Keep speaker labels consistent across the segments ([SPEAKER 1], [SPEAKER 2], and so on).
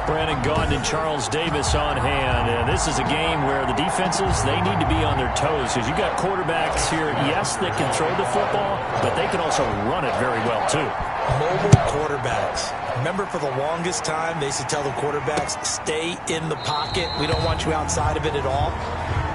[SPEAKER 1] Brandon Gaudin and Charles Davis on hand. And this is a game where the defenses, they need to be on their toes. Because you've got quarterbacks here, yes, that can throw the football, but they can also run it very well, too.
[SPEAKER 2] Mobile quarterbacks. Remember, for the longest time, they used to tell the quarterbacks, stay in the pocket. We don't want you outside of it at all.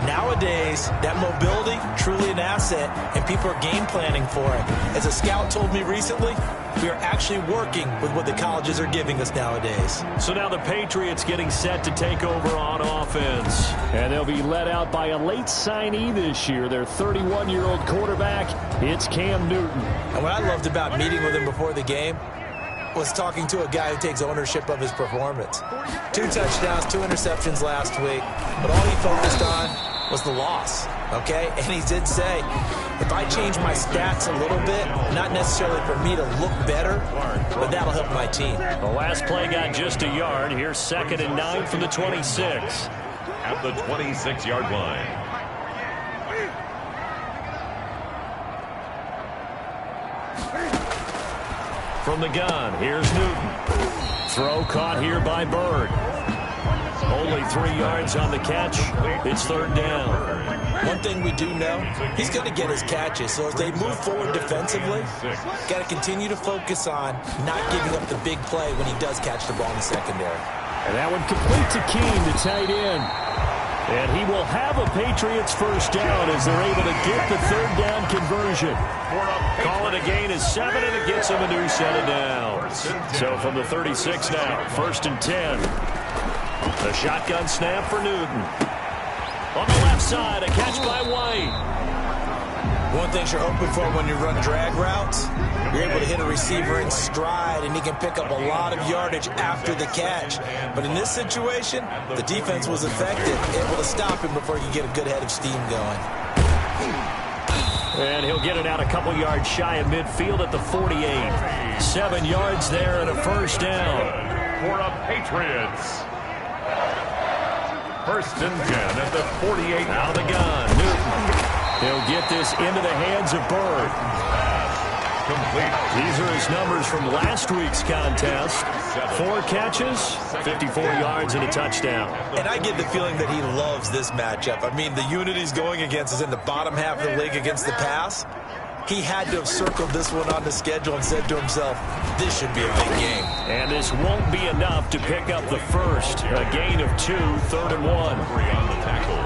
[SPEAKER 2] Nowadays, that mobility, truly an asset, and people are game planning for it. As a scout told me recently, we are actually working with what the colleges are giving us nowadays.
[SPEAKER 1] So now the Patriots getting set to take over on offense. And they'll be led out by a late signee this year, their 31-year-old quarterback. It's Cam Newton.
[SPEAKER 2] And what I loved about meeting with him before the game was talking to a guy who takes ownership of his performance. 2 touchdowns, 2 interceptions last week, but all he focused on was the loss, okay? And he did say, if I change my stats a little bit, not necessarily for me to look better, but that'll help my team.
[SPEAKER 1] The last play got just a yard. Here's 2nd and 9 from the 26.
[SPEAKER 3] At the 26-yard line.
[SPEAKER 1] From the gun, here's Newton. Throw caught here by Bird. Only 3 yards on the catch. It's 3rd down.
[SPEAKER 2] One thing we do know, he's going to get his catches. So as they move forward defensively, got to continue to focus on not giving up the big play when he does catch the ball in the secondary.
[SPEAKER 1] And that one complete to Keene, the tight end. And he will have a Patriots first down as they're able to get the 3rd down conversion. Call it a gain of 7, and it gets him a new set of downs. So from the 36 now, 1st and 10. The shotgun snap for Newton. On the left side, a catch by White.
[SPEAKER 2] One thing you're hoping for when you run drag routes, you're able to hit a receiver in stride, and he can pick up a lot of yardage after the catch. But in this situation, the defense was effective, able to stop him before he could get a good head of steam going.
[SPEAKER 1] And he'll get it out a couple yards shy of midfield at the 48. 7 yards there and a first down.
[SPEAKER 3] For the Patriots. 1st and 10 at the 48.
[SPEAKER 1] Out of the gun, Newton. He'll get this into the hands of Bird.
[SPEAKER 3] Complete.
[SPEAKER 1] These are his numbers from last week's contest. 4 catches, 54 yards, and a touchdown.
[SPEAKER 2] And I get the feeling that he loves this matchup. I mean, the unit he's going against is in the bottom half of the league against the pass. He had to have circled this one on the schedule and said to himself, this should be a big game.
[SPEAKER 1] And this won't be enough to pick up the first. A gain of 2, 3rd and 1.
[SPEAKER 3] On the tackle.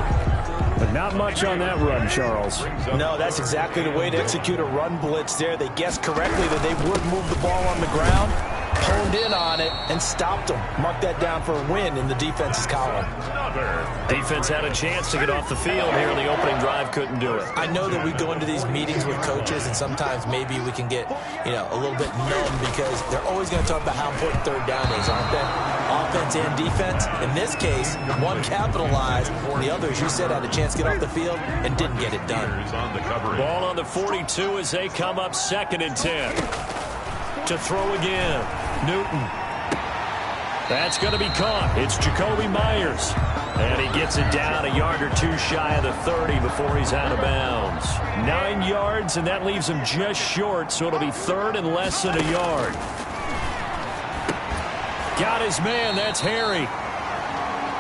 [SPEAKER 1] But not much on that run, Charles.
[SPEAKER 2] No, that's exactly the way to execute a run blitz there. They guessed correctly that they would move the ball on the ground, honed in on it, and stopped them. Mark that down for a win in the defense's column.
[SPEAKER 1] Defense had a chance to get off the field here in the opening drive, couldn't do it.
[SPEAKER 2] I know that we go into these meetings with coaches, and sometimes maybe we can get, a little bit numb because they're always going to talk about how important 3rd down is, aren't they? Offense and defense. In this case, one capitalized, and the other, as you said, had a chance to get off the field and didn't get it done.
[SPEAKER 1] Ball on the 42 as they come up 2nd and 10. To throw again, Newton. That's going to be caught. It's Jacoby Myers. And he gets it down a yard or 2 shy of the 30 before he's out of bounds. 9 yards, and that leaves him just short, so it'll be 3rd and less than a yard. Got his man, that's Harry.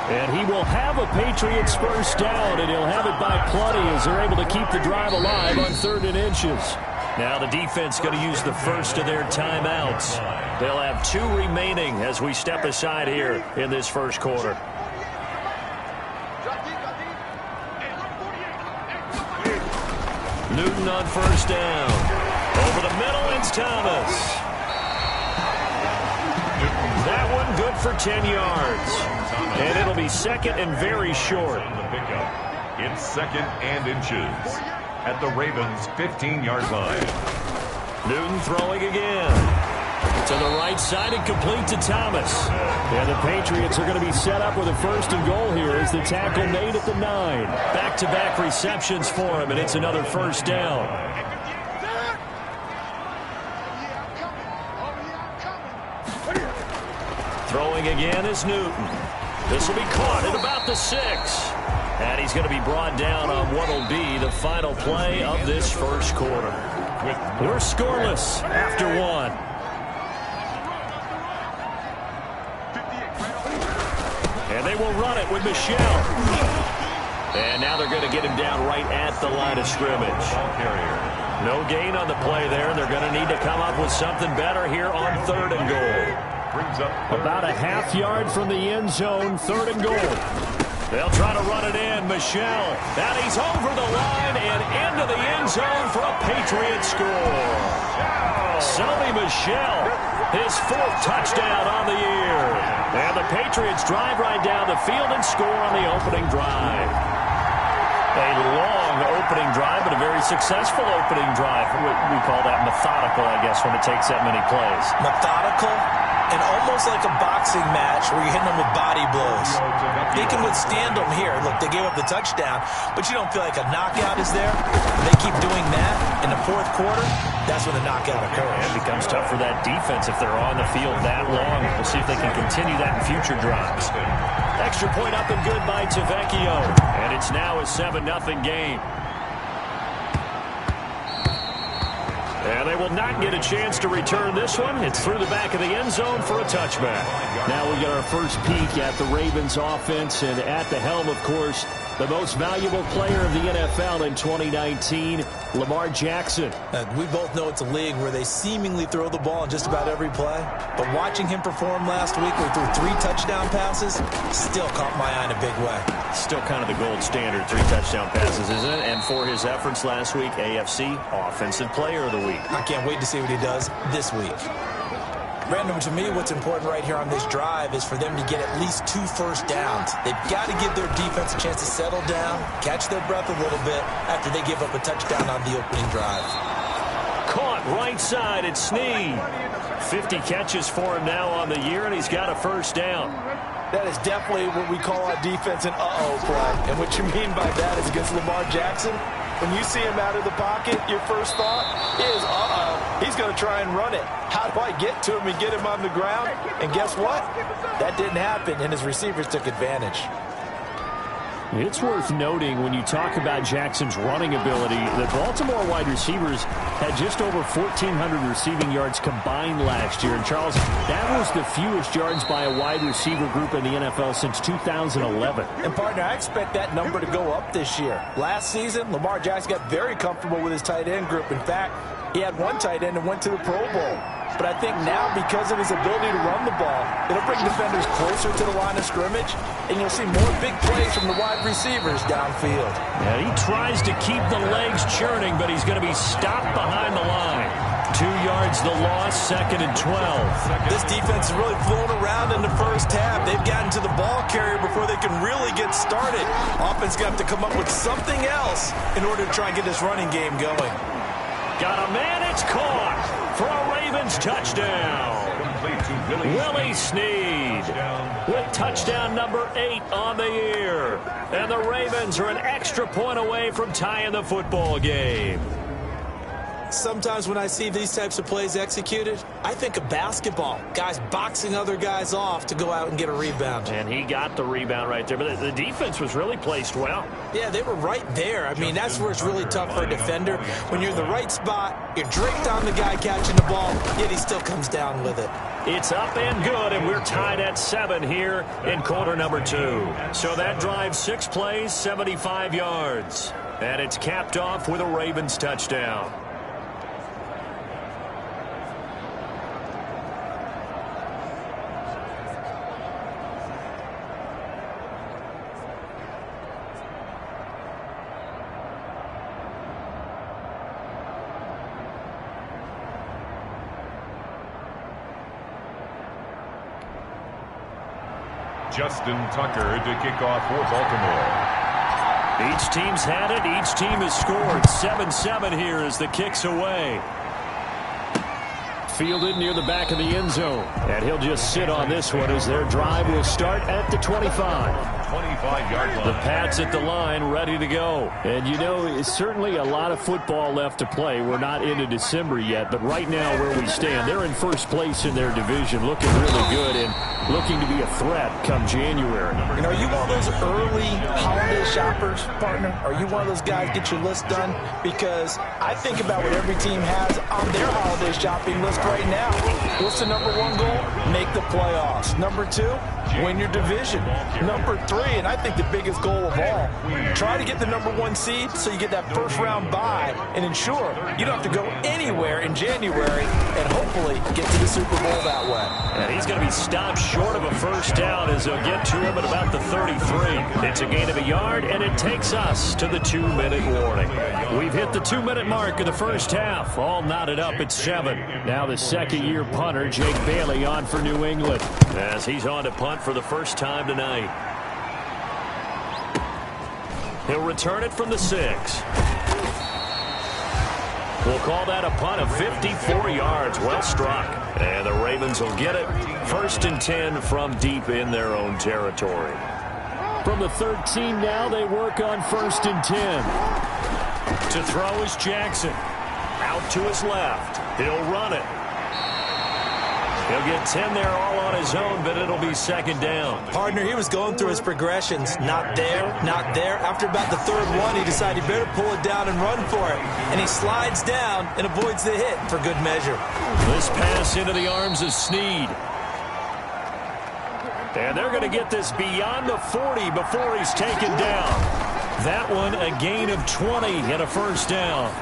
[SPEAKER 1] And he will have a Patriots first down, and he'll have it by plenty as they're able to keep the drive alive on 3rd and inches. Now the defense going to use the first of their timeouts. They'll have 2 remaining as we step aside here in this first quarter. Newton on first down. Over the middle, it's Thomas. That one good for 10 yards. And it'll be 2nd and very short.
[SPEAKER 3] It's 2nd and inches at the Ravens' 15-yard line.
[SPEAKER 1] Newton throwing again. To the right side and complete to Thomas. And the Patriots are going to be set up with a 1st and goal here as the tackle made at the 9. Back-to-back receptions for him, and it's another first down. Throwing again is Newton. This will be caught at about the 6. And he's going to be brought down on what will be the final play of this first quarter. We're scoreless after 1. they will run it with Michelle. And now they're going to get him down right at the line of scrimmage. No gain on the play there. They're going to need to come up with something better here on 3rd and goal. About a half yard from the end zone, 3rd and goal. They'll try to run it in. Michelle. And he's over the line and into the end zone for a Patriot score. Sony Michel, his 4th touchdown on the year. And the Patriots drive right down the field and score on the opening drive. A long opening drive, but a very successful opening drive. We call that methodical, I guess, when it takes that many plays.
[SPEAKER 2] Methodical and almost like a boxing match where you're hitting them with body blows. They can withstand them here. Look, they gave up the touchdown, but you don't feel like a knockout is there. They keep doing that in the 4th quarter. That's when the knockout occurs.
[SPEAKER 1] It becomes tough for that defense if they're on the field that long. We'll see if they can continue that in future drives. Extra point up and good by Tavecchio. And it's now a 7-0 game. And they will not get a chance to return this one. It's through the back of the end zone for a touchback. Now we get our first peek at the Ravens offense. And at the helm, of course, the most valuable player of the NFL in 2019, Lamar Jackson.
[SPEAKER 2] We both know it's a league where they seemingly throw the ball in just about every play. But watching him perform last week where he threw 3 touchdown passes still caught my eye in a big way.
[SPEAKER 1] Still kind of the gold standard, 3 touchdown passes, isn't it? And for his efforts last week, AFC Offensive Player of the Week.
[SPEAKER 2] I can't wait to see what he does this week. Brandon, to me, what's important right here on this drive is for them to get at least 2 first downs. They've got to give their defense a chance to settle down, catch their breath a little bit after they give up a touchdown on the opening drive.
[SPEAKER 1] Caught right side, it's Snead. 50 catches for him now on the year, and he's got a first down.
[SPEAKER 4] That is definitely what we call our defense an uh-oh play. And what you mean by that is against Lamar Jackson, when you see him out of the pocket, your first thought is, uh-oh, he's going to try and run it. How do I get to him and get him on the ground? And guess what? That didn't happen, and his receivers took advantage.
[SPEAKER 1] It's worth noting when you talk about Jackson's running ability, the Baltimore wide receivers had just over 1,400 receiving yards combined last year. And, Charles, that was the fewest yards by a wide receiver group in the NFL since 2011.
[SPEAKER 4] And, partner, I expect that number to go up this year. Last season, Lamar Jackson got very comfortable with his tight end group. In fact, he had one tight end and went to the Pro Bowl. But I think now, because of his ability to run the ball, it'll bring defenders closer to the line of scrimmage, and you'll see more big plays from the wide receivers downfield.
[SPEAKER 1] Yeah, he tries to keep the legs churning, but he's going to be stopped behind the line. 2 yards the loss, 2nd and 12.
[SPEAKER 2] This defense is really flown around in the first half. They've gotten to the ball carrier before they can really get started. Offense got to come up with something else in order to try and get this running game going.
[SPEAKER 1] Got a man, it's caught for a Ravens touchdown. Willie Snead with touchdown number 8 on the year. And the Ravens are an extra point away from tying the football game.
[SPEAKER 2] Sometimes when I see these types of plays executed, I think of basketball. Guys boxing other guys off to go out and get a rebound.
[SPEAKER 1] And he got the rebound right there. But the defense was really placed well.
[SPEAKER 2] Yeah, they were right there. I mean, that's where it's really tough for a defender. When you're in the right spot, you're draped on the guy catching the ball, yet he still comes down with it.
[SPEAKER 1] It's up and good, and we're tied at 7 here in quarter number 2. So that drives 6 plays, 75 yards. And it's capped off with a Ravens touchdown.
[SPEAKER 3] Justin Tucker to kick off for Baltimore.
[SPEAKER 1] Each team's had it. Each team has scored. 7-7 here as the kick's away. Fielded near the back of the end zone. And he'll just sit on this one as their drive will start at the 25.
[SPEAKER 3] 25-yard line.
[SPEAKER 1] The Pats at the line, ready to go. And, you know, it's certainly a lot of football left to play. We're not into December yet, but right now where we stand, they're in first place in their division, looking really good and looking to be a threat come January.
[SPEAKER 4] And are you one of those early holiday shoppers, partner? Are you one of those guys get your list done? Because I think about what every team has on their holiday shopping list right now. What's the number 1 goal? make the playoffs. Number 2, win your division. Number 3, and I think the biggest goal of all, try to get the number 1 seed so you get that first-round bye and ensure you don't have to go anywhere in January and hopefully get to the Super Bowl that way.
[SPEAKER 1] And he's going to be stopped short of a first down as they'll get to him at about the 33. It's a gain of a yard, and it takes us to the 2-minute warning. We've hit the 2-minute mark of the first half. All knotted up at 7. Now the second-year punter, Jake Bailey, on for New England as he's on to punt for the first time tonight. He'll return it from the 6. We'll call that a punt of 54 yards. Well struck. And the Ravens will get it. 1st and 10 from deep in their own territory. From the 13 now, they work on 1st and 10. To throw is Jackson. Out to his left. He'll run it. He'll get 10 there all on his own, but it'll be 2nd down.
[SPEAKER 2] Partner, he was going through his progressions. Not there, not there. After about the 3rd one, he decided he better pull it down and run for it. And he slides down and avoids the hit for good measure.
[SPEAKER 1] This pass into the arms of Snead. And they're going to get this beyond the 40 before he's taken down. That one a gain of 20 and a first down.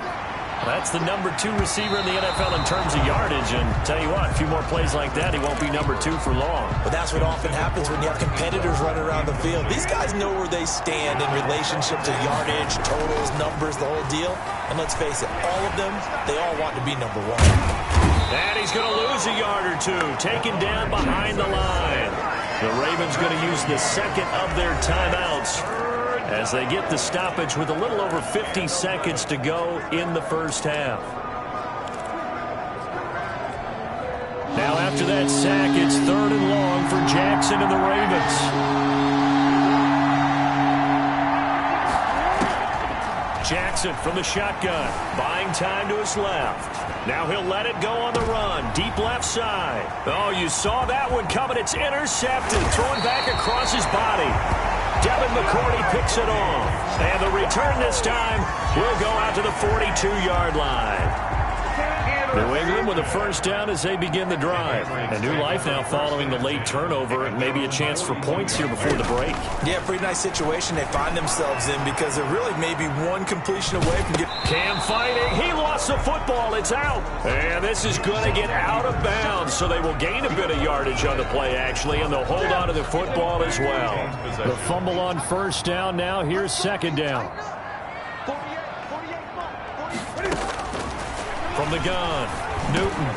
[SPEAKER 1] That's the number 2 receiver in the NFL in terms of yardage. And tell you what, a few more plays like that, he won't be number 2 for long.
[SPEAKER 2] But that's what often happens when you have competitors running around the field. These guys know where they stand in relationship to yardage, totals, numbers, the whole deal. And let's face it, all of them, they all want to be number 1.
[SPEAKER 1] And he's going to lose a yard or 2, taken down behind the line. The Ravens going to use the 2nd of their timeouts as they get the stoppage with a little over 50 seconds to go in the first half. Now after that sack, it's 3rd and long for Jackson and the Ravens. Jackson from the shotgun, buying time to his left. Now he'll let it go on the run, deep left side. Oh, you saw that one coming. It's intercepted, thrown back across his body. Devin McCourty picks it off. And the return this time will go out to the 42-yard line. New England with a first down as they begin the drive. A new life now following the late turnover and maybe a chance for points here before the break.
[SPEAKER 2] Yeah, pretty nice situation they find themselves in because they're really maybe one completion away from getting...
[SPEAKER 1] Cam fighting. He lost the football. It's out. And this is going to get out of bounds, so they will gain a bit of yardage on the play, actually, and they'll hold on to the football as well. The fumble on first down now. Here's 2nd down. From the gun, Newton.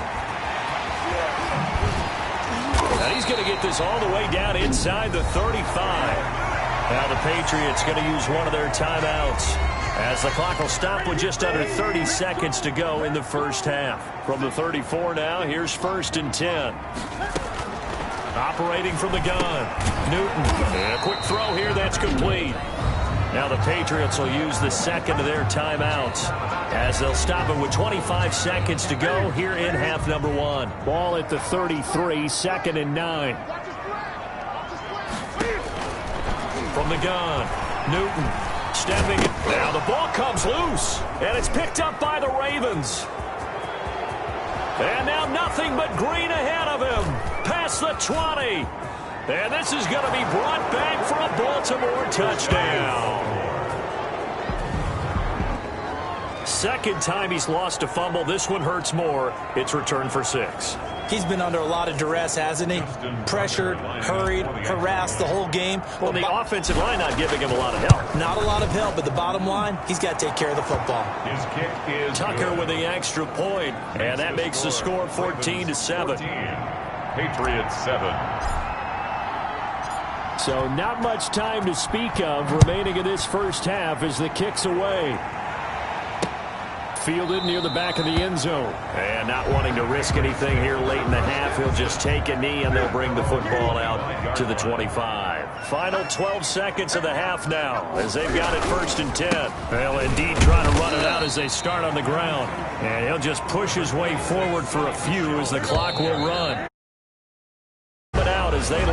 [SPEAKER 1] And he's going to get this all the way down inside the 35. Now the Patriots going to use one of their timeouts as the clock will stop with just under 30 seconds to go in the first half. From the 34 now, here's 1st and 10. Operating from the gun, Newton. And a quick throw here, that's complete. Now the Patriots will use the 2nd of their timeouts as they'll stop it with 25 seconds to go here in half number 1. Ball at the 33, 2nd and 9. From the gun, Newton stepping it. Now the ball comes loose, and it's picked up by the Ravens. And now nothing but green ahead of him, past the 20. And this is going to be brought back for a Baltimore touchdown. 2nd time he's lost a fumble. This one hurts more. It's returned for 6.
[SPEAKER 2] He's been under a lot of duress, hasn't he? Pressured, hurried, harassed the whole game.
[SPEAKER 1] Well, the offensive line not giving him a lot of help.
[SPEAKER 2] Not a lot of help, but the bottom line, he's got to take care of the football.
[SPEAKER 3] His kick is
[SPEAKER 1] Tucker with the extra point, and that makes the score 14-7.
[SPEAKER 3] Patriots 7.
[SPEAKER 1] So not much time to speak of remaining in this first half as the kick's away. Fielded near the back of the end zone. And not wanting to risk anything here late in the half, he'll just take a knee and they'll bring the football out to the 25. Final 12 seconds of the half now as they've got it 1st and 10. They'll indeed try to run it out as they start on the ground. And he'll just push his way forward for a few as the clock will run. But out as they